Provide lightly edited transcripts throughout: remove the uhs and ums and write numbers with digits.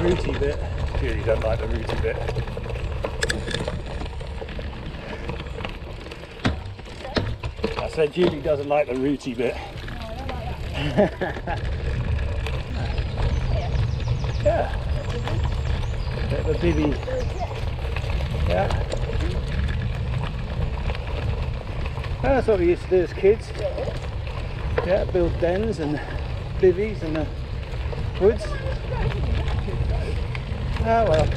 rooty bit. Julie don't like the rooty bit. I said Julie doesn't like the rooty bit. No, I don't like that. Yeah. Bit of a bivvy. Yeah. That's what we used to do as kids. Yeah, build dens and bivvies in the woods. Oh well.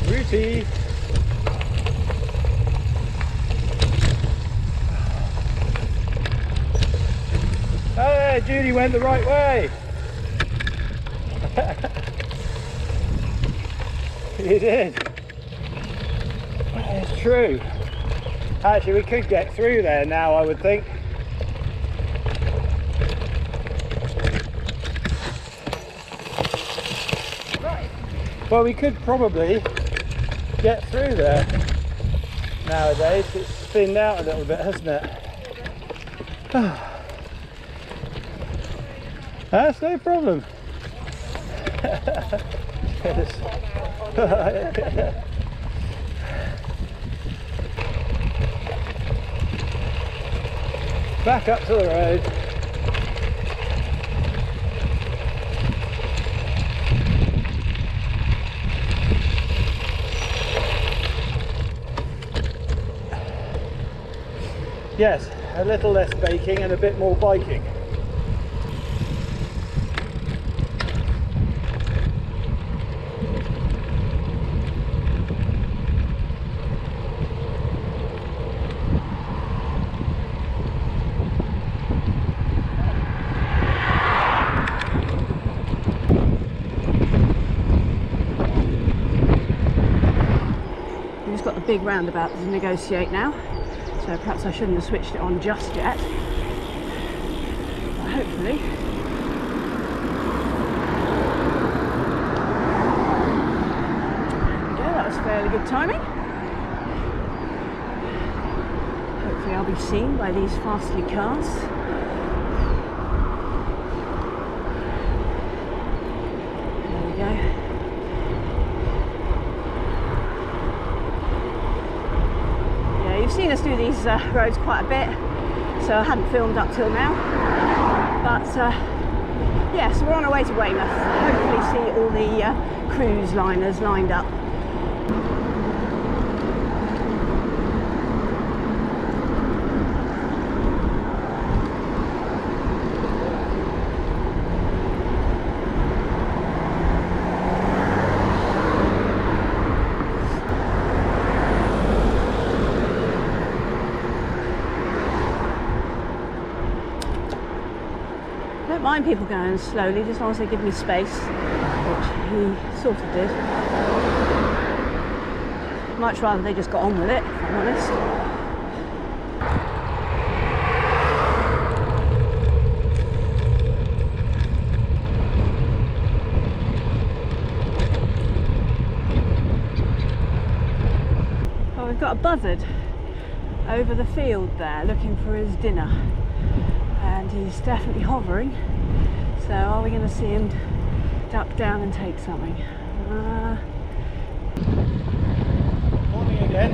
Rooty. Hey, Judy went the right way. You did. It's true. Actually, we could get through there now, I would think. Right. Well, we could probably get through there nowadays. It's thinned out a little bit, hasn't it? That's no problem. Back up to the road. Yes, a little less baking and a bit more biking. Got the big roundabout to negotiate now, so perhaps I shouldn't have switched it on just yet, but hopefully there we go, that was fairly good timing. Hopefully I'll be seen by these fastly cars. There we go. You've seen us do these roads quite a bit, so I hadn't filmed up till now, but yes, we're on our way to Weymouth. Hopefully see all the cruise liners lined up. I don't mind people going slowly, just as long as they give me space, which he sort of did. Much rather they just got on with it, if I'm honest. Oh, we've got a buzzard over the field there looking for his dinner. And he's definitely hovering, so are we going to see him duck down and take something? Morning again.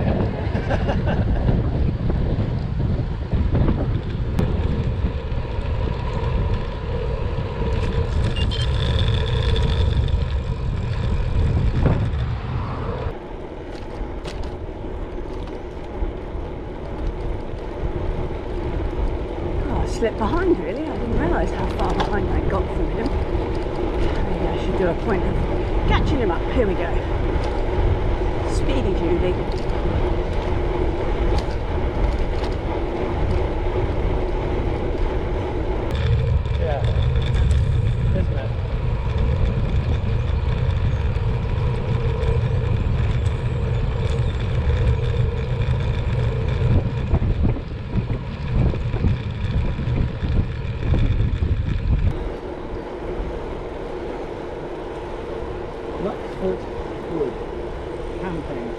Slipped behind really, I didn't realise how far behind I got from him. Maybe I should do a point of catching him up. Here we go. Speedy Julie. Yeah, isn't it? Wood. camping.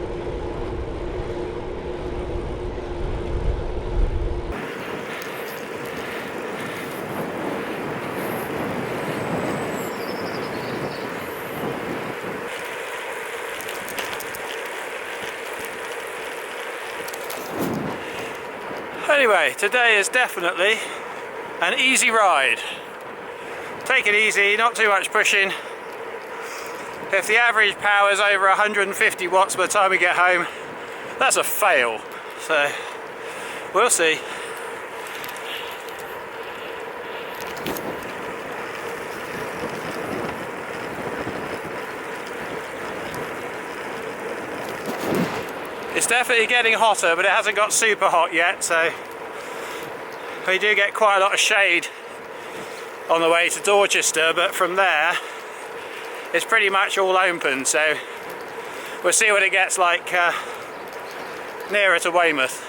Anyway, today is definitely an easy ride. Take it easy, not too much pushing. If the average power is over 150 watts by the time we get home, that's a fail. So, we'll see. It's definitely getting hotter, but it hasn't got super hot yet, so we do get quite a lot of shade on the way to Dorchester, but from there it's pretty much all open, so we'll see what it gets like nearer to Weymouth.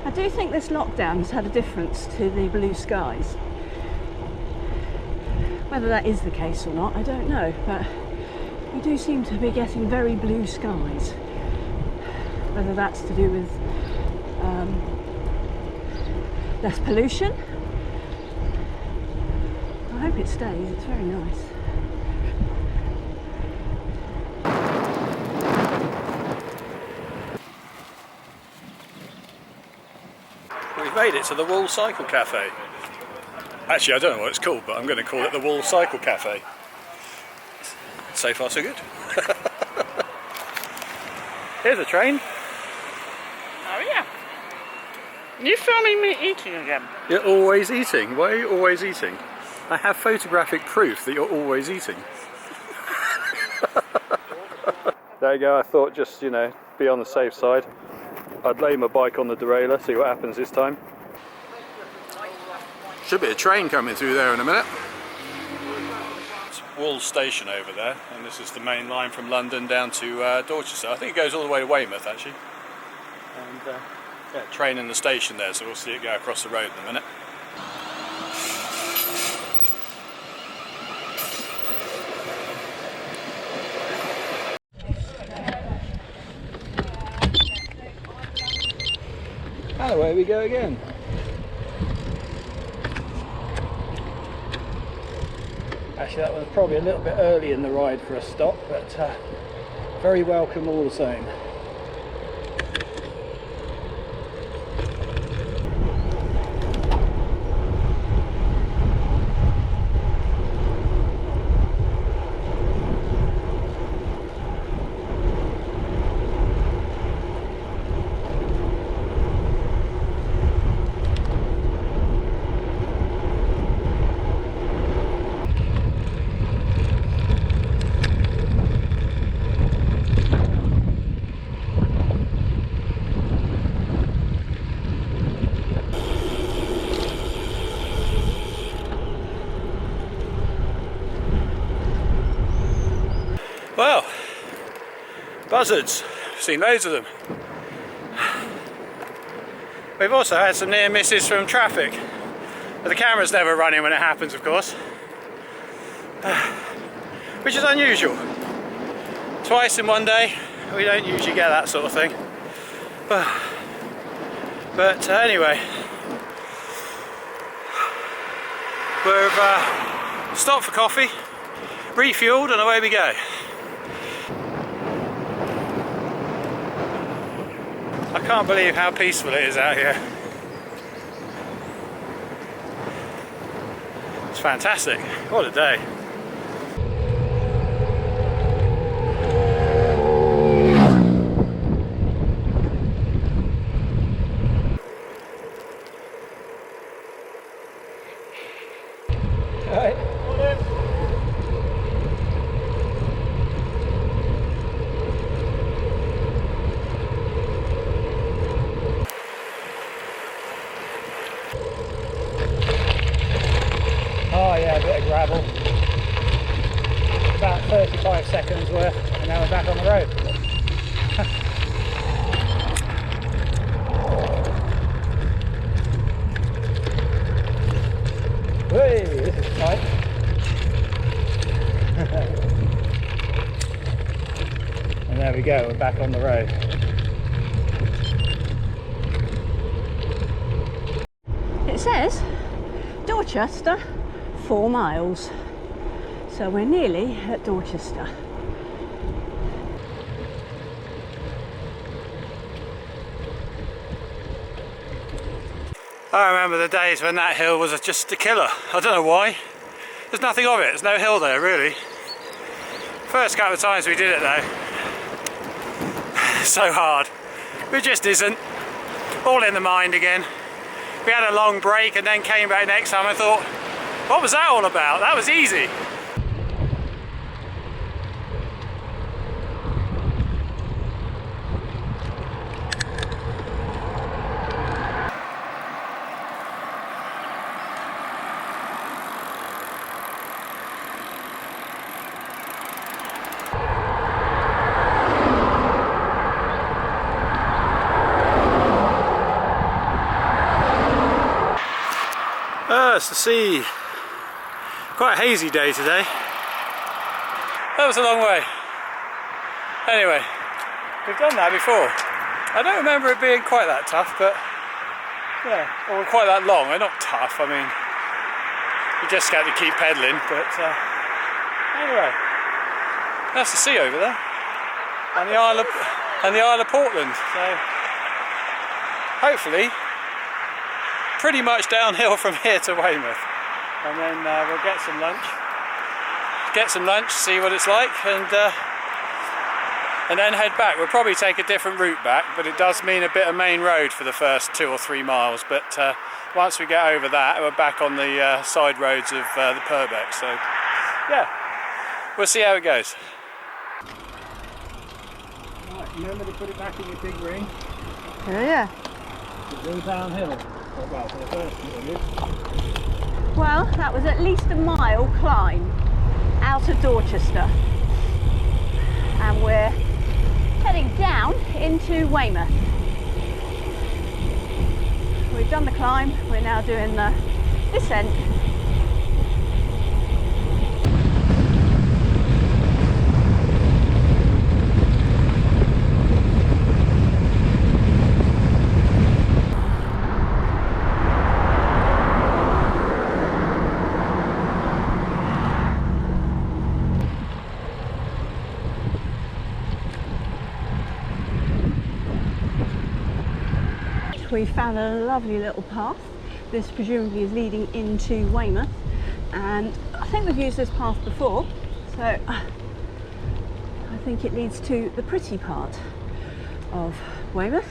I do think this lockdown has had a difference to the blue skies. Whether that is the case or not, I don't know, but we do seem to be getting very blue skies. Whether that's to do with less pollution. I hope it stays, it's very nice. We've made it to the Wall Cycle Cafe. Actually, I don't know what it's called, but I'm going to call it the Wall Cycle Cafe. So far so good. Here's a train. Oh yeah. You filming me eating again? You're always eating. Why are you always eating? I have photographic proof that you're always eating. There you go, I thought just, you know, be on the safe side. I'd lay my bike on the derailleur, see what happens this time. Should be a train coming through there in a minute. It's Wall Station over there, and this is the main line from London down to Dorchester. I think it goes all the way to Weymouth actually. And yeah, train in the station there, so we'll see it go across the road in a minute. And away we go again. Actually, that was probably a little bit early in the ride for a stop, but very welcome all the same. Well, buzzards, I've seen loads of them. We've also had some near misses from traffic, but the camera's never running when it happens, of course, which is unusual. Twice in one day, we don't usually get that sort of thing. But anyway, we've stopped for coffee, refueled, and away we go. I can't believe how peaceful it is out here. It's fantastic. What a day. Oh yeah, a bit of gravel. About 35 seconds worth, and now we're back on the road. Hey, this is tight. go, we're back on the road. It says Dorchester 4 miles, so we're nearly at Dorchester. I remember the days when that hill was just a killer. I don't know why. There's nothing of it, there's no hill there really. First couple of times we did it though, so hard. It just isn't. All in the mind again. We had a long break and then came back next time. I thought, what was that all about? That was easy. It's the sea. Quite a hazy day today. That was a long way. Anyway, we've done that before. I don't remember it being quite that tough, but yeah, or quite that long. Not tough, I mean, you just got to keep pedaling, but anyway, that's the sea over there. And the Isle of Portland. So hopefully pretty much downhill from here to Weymouth, and then we'll get some lunch, see what it's like, and then head back. We'll probably take a different route back, but it does mean a bit of main road for the first 2 or 3 miles, but once we get over that we're back on the side roads of the Purbeck, so yeah, we'll see how it goes. Right, remember to put it back in your big ring. Yeah. It's all downhill. Well, for the first bit. Well, that was at least a mile climb out of Dorchester, and we're heading down into Weymouth. We've done the climb, we're now doing the descent. We found a lovely little path. This presumably is leading into Weymouth, and I think we've used this path before, so I think it leads to the pretty part of Weymouth.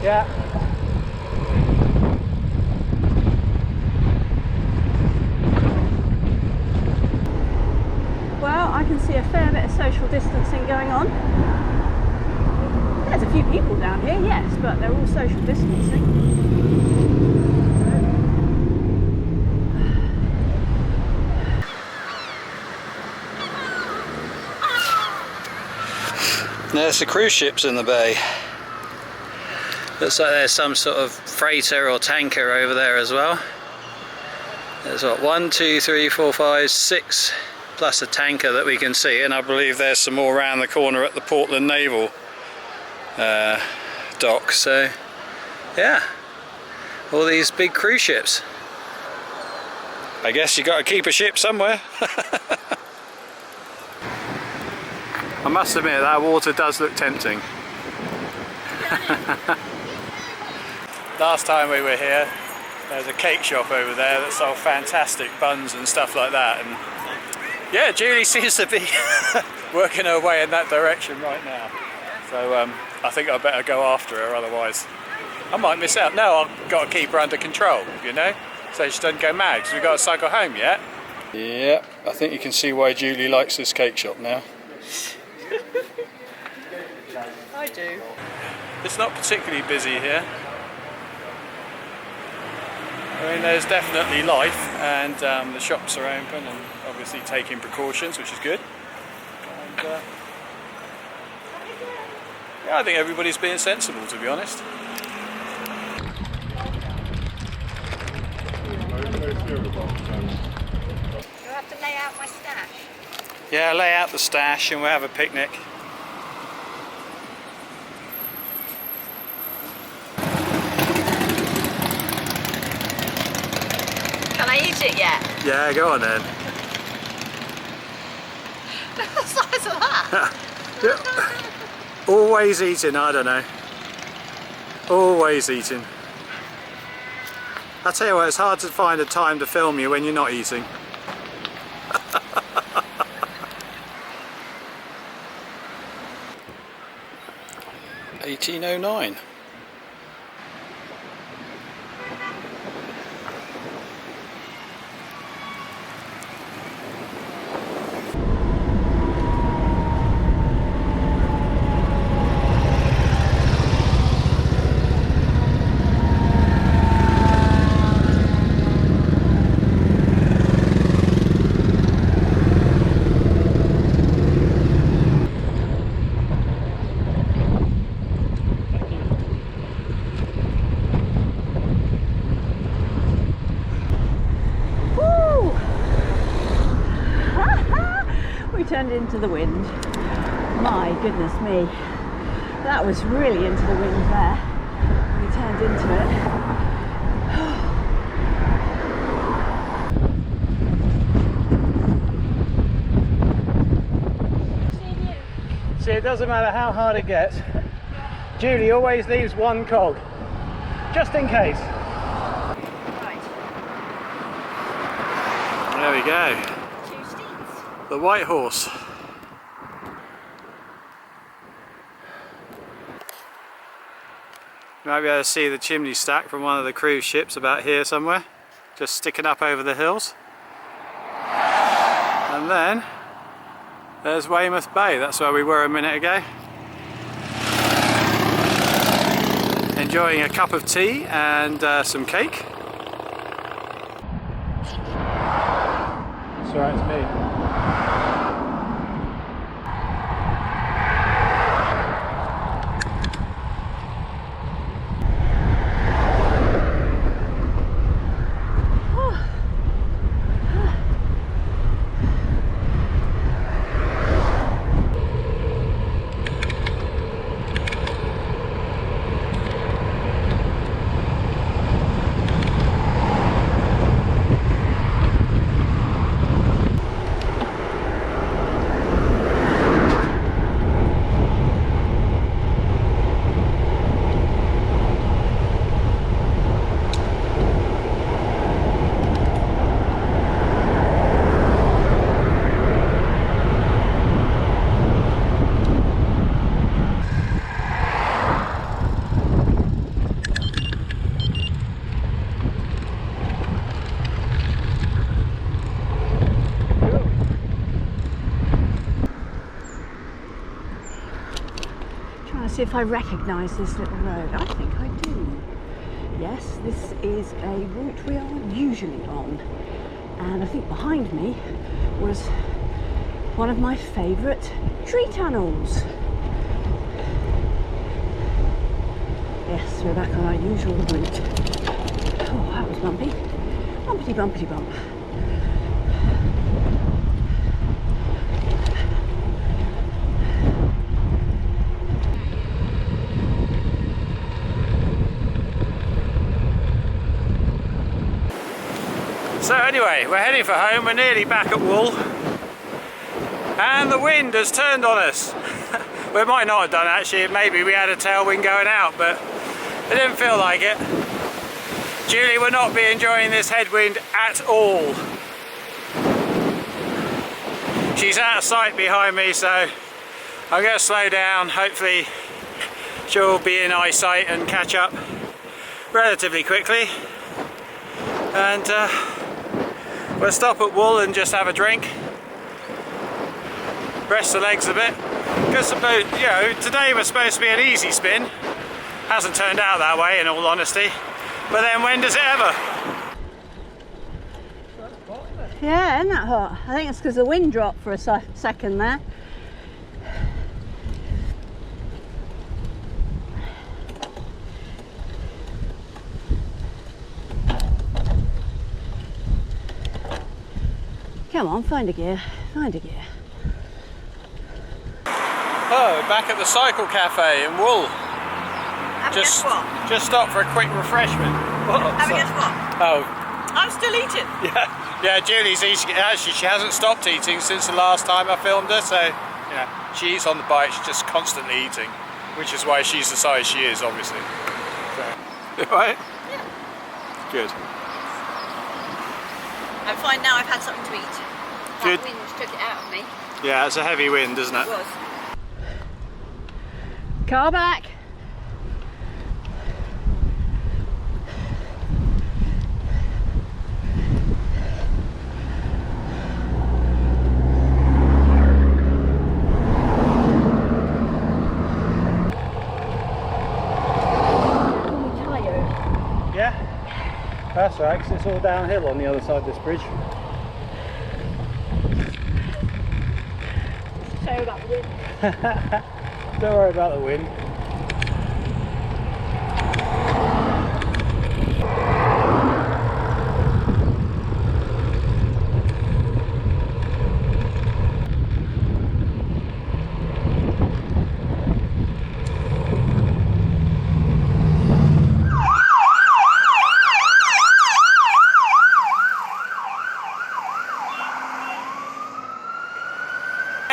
Yeah. I can see a fair bit of social distancing going on. There's a few people down here, yes, but they're all social distancing. There's the cruise ships in the bay. Looks like there's some sort of freighter or tanker over there as well. There's what, 1, 2, 3, 4, 5, 6 plus a tanker that we can see, and I believe there's some more around the corner at the Portland Naval dock. So yeah, all these big cruise ships. I guess you got to keep a ship somewhere. I must admit that water does look tempting. Last time we were here, there was a cake shop over there that sold fantastic buns and stuff like that, and yeah, Julie seems to be working her way in that direction right now. So I think I better go after her, otherwise I might miss out. No, I've got to keep her under control, you know, so she doesn't go mad, because we've got to cycle home yet. Yeah, I think you can see why Julie likes this cake shop now. I do. It's not particularly busy here. I mean, there's definitely life, and the shops are open and obviously taking precautions, which is good. And yeah, I think everybody's being sensible, to be honest. lay out my stash? Yeah, lay out the stash and we'll have a picnic. Can I eat it yet? Yeah, go on then. Look at the size of that. Always eating, I don't know. Always eating. I tell you what, it's hard to find a time to film you when you're not eating. 1809. Turned into the wind. My goodness me, that was really into the wind there. We turned into See, it doesn't matter how hard it gets. Julie always leaves one cog, just in case. Right. There we go. The White Horse. You might be able to see the chimney stack from one of the cruise ships about here somewhere, just sticking up over the hills. And then there's Weymouth Bay, that's where we were a minute ago. Enjoying a cup of tea and some cake. That's right, it's me. See if I recognise this little road. I think I do. Yes, this is a route we are usually on, and I think behind me was one of my favourite tree tunnels. Yes, we're back on our usual route. Oh, that was bumpy. Bumpity bumpity bump. So anyway, we're heading for home, we're nearly back at Wool, and the wind has turned on us. We might not have done actually, maybe we had a tailwind going out, but it didn't feel like it. Julie will not be enjoying this headwind at all. She's out of sight behind me, so I'm going to slow down. Hopefully she'll be in eyesight and catch up relatively quickly. And we'll stop at Wool and just have a drink, rest the legs a bit. Because you know, today was supposed to be an easy spin. Hasn't turned out that way, in all honesty. But then when does it ever? Yeah, isn't that hot? I think it's because the wind dropped for a second there. Come on, find a gear, find a gear. Oh, we're back at the Cycle Cafe in Wool. Just what? Just stopped for a quick refreshment. Having a what? Oh. I'm still eating. Yeah, Julie's eating. Actually, she hasn't stopped eating since the last time I filmed her, so yeah, she eats on the bike, she's just constantly eating, which is why she's the size she is, obviously. So. Right? Yeah. Good. I'm fine now, I've had something to eat. Good. That wind took it out of me. Yeah, it's a heavy wind, isn't it? It was. Car back. Yeah, that's right, 'cause it's all downhill on the other side of this bridge. Sorry about the wind. Don't worry about the wind.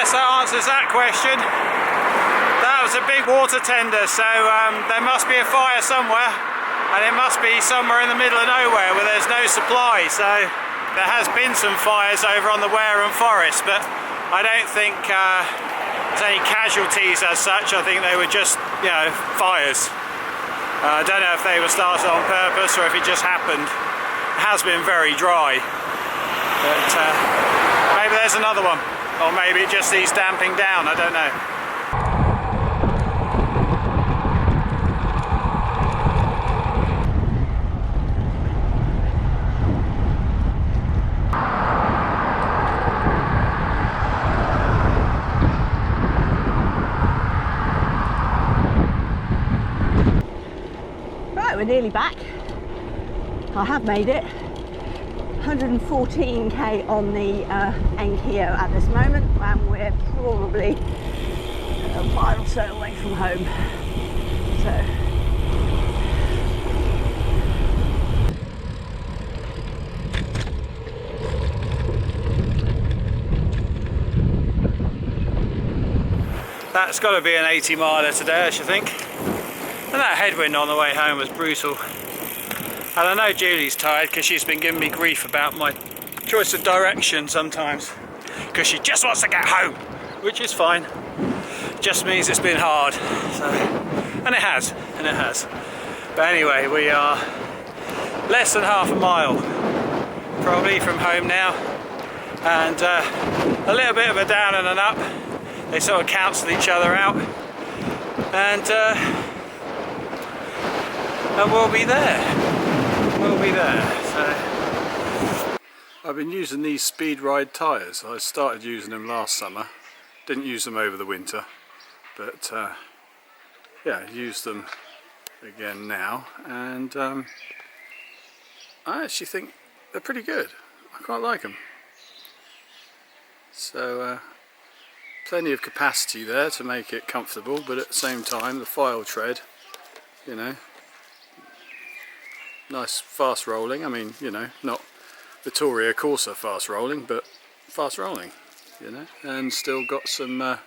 Yes, that answers that question. That was a big water tender, so there must be a fire somewhere, and it must be somewhere in the middle of nowhere where there's no supply. So there has been some fires over on the Wareham Forest, but I don't think there's any casualties as such. I think they were just, you know, fires. I don't know if they were started on purpose or if it just happened. It has been very dry, but maybe there's another one. Or maybe it just needs damping down, I don't know. Right, we're nearly back. I have made it. 114k on the Enkeo at this moment, and we're probably a mile or so away from home. So that's got to be an 80 miler today, I should think. And that headwind on the way home was brutal. And I know Julie's tired because she's been giving me grief about my choice of direction sometimes, because she just wants to get home, which is fine. Just means it's been hard. So, and it has. But anyway, we are less than half a mile probably from home now, and a little bit of a down and an up. They sort of cancel each other out, and we'll be there. So I've been using these Speedride tyres. I started using them last summer, didn't use them over the winter, but yeah, used them again now, and I actually think they're pretty good. I quite like them. So plenty of capacity there to make it comfortable, but at the same time the file tread, you know, nice fast rolling. I mean, you know, not Vittoria Corsa fast rolling, but fast rolling, you know, and still got some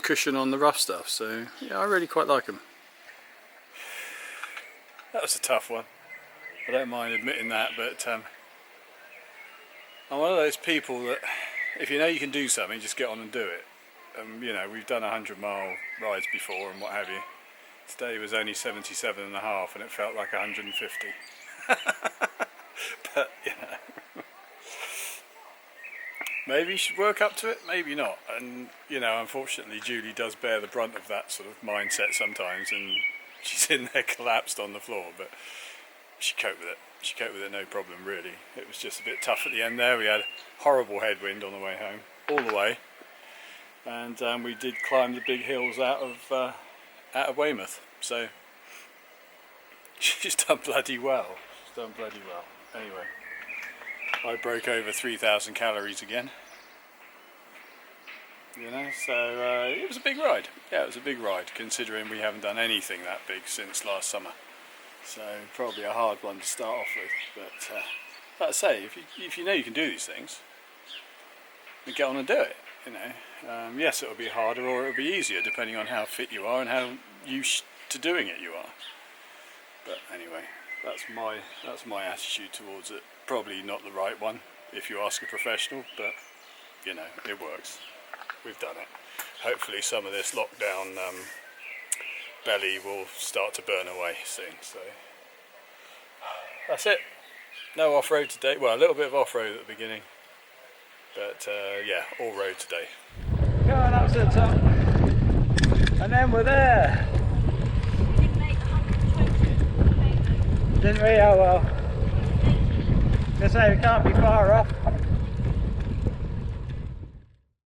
cushion on the rough stuff. So yeah, I really quite like them. That was a tough one. I don't mind admitting that, but I'm one of those people that if you know you can do something, just get on and do it. You know, we've done 100-mile rides before and what have you. Today was only 77.5 and it felt like 150. But, you know, maybe you should work up to it, maybe not. And, you know, unfortunately Julie does bear the brunt of that sort of mindset sometimes, and she's in there collapsed on the floor, but she coped with it. She coped with it no problem, really. It was just a bit tough at the end there. We had horrible headwind on the way home, all the way. And we did climb the big hills out of Weymouth, so she's done bloody well. Anyway, I broke over 3,000 calories again. You know, so it was a big ride. Yeah, it was a big ride, considering we haven't done anything that big since last summer. So probably a hard one to start off with. But like I say, if you know you can do these things, then get on and do it. You know, yes, it'll be harder or it'll be easier depending on how fit you are and how used to doing it you are. But anyway, that's my attitude towards it. Probably not the right one if you ask a professional, but you know, it works. We've done it. Hopefully some of this lockdown belly will start to burn away soon. So that's it. No off-road today. Well, a little bit of off-road at the beginning, but yeah, all road today. Going up to the top, and then we're there. Didn't we? Oh well. Gonna say we can't be far off.